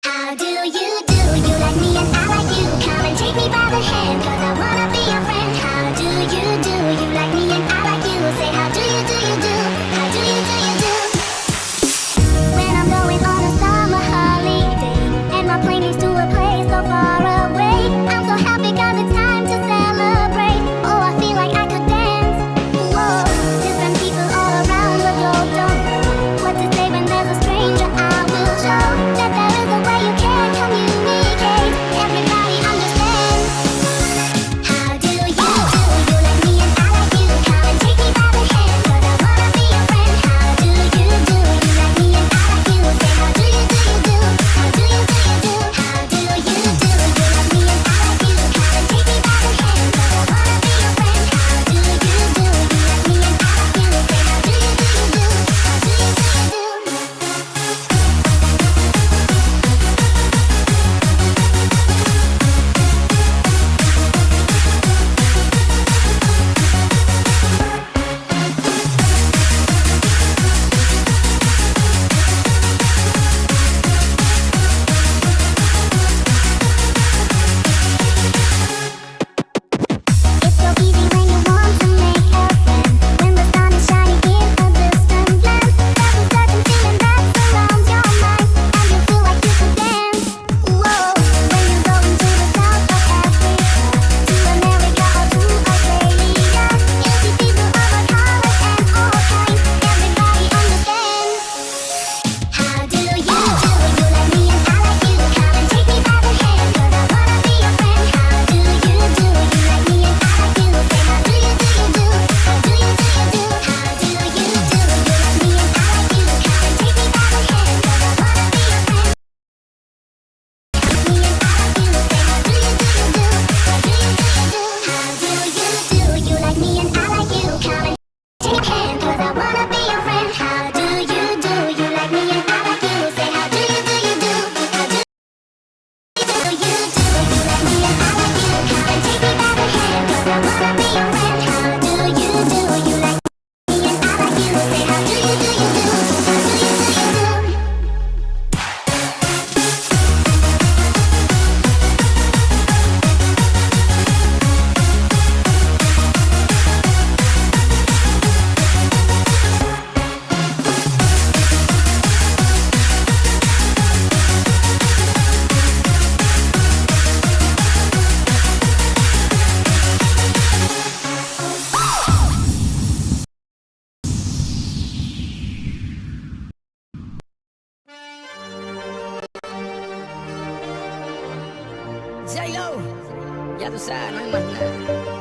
How do you do? You like me and I like you. Come and take me by the hand, 'cause I wanna be your friend. How do you do? You like me and I like you. Say how do you do you do? How do you do you do? When I'm going on a summer holiday and my plane leaves to a place so far away, I'm so happy 'cause it's time to celebrate. Oh, I feel like I could dance. Whoa, different people all around the globe don't know what to say when there's a stranger. I will show that there is a way you can communicate. Everybody understands. How do you do? You like me and I like you. Come and take me by the hand, 'cause I wanna be your friend. How do you do? You like me and I like you. Say how do you do you do? How do you do you do? How do you do? You like me and I like you. Come and take me by the hand, 'cause I wanna be your friend. How do you do? You like me and I like you. Say how do you do you do? How do you do you do? It's so easy when you want to make a friend. When the sun is shining in a distant land, there's a certain feeling that surrounds your mind, and you feel like you could dance. Whoa, when you go into the south of Africa, to America or to Australia, you see people of all colors and all kinds. Everybody understands. How do you do? You like me and I like you. Come and take me by the hand, 'cause I wanna be your friend. How do you do? You like me and I like you. Say how do you do you do? How do you do you do? How do you do? You like me and I like you. Come and take me by the hand, 'cause I wanna be your friend. Me and I like you. Say how do you do you do? How do you do you do? How do you do? You like me and I like you. Come and take hand, 'cause I wanna be your friend. How do you do? You like me and I like you. Say how do you do you do? How do you do? You like me and I like you. Come and take me by the hand, 'cause I wanna be your friend. How do you do? You like me and I like you. Say how do you do you do? How do you do you do? J-Lo, ya tú sabes, no hay más nada.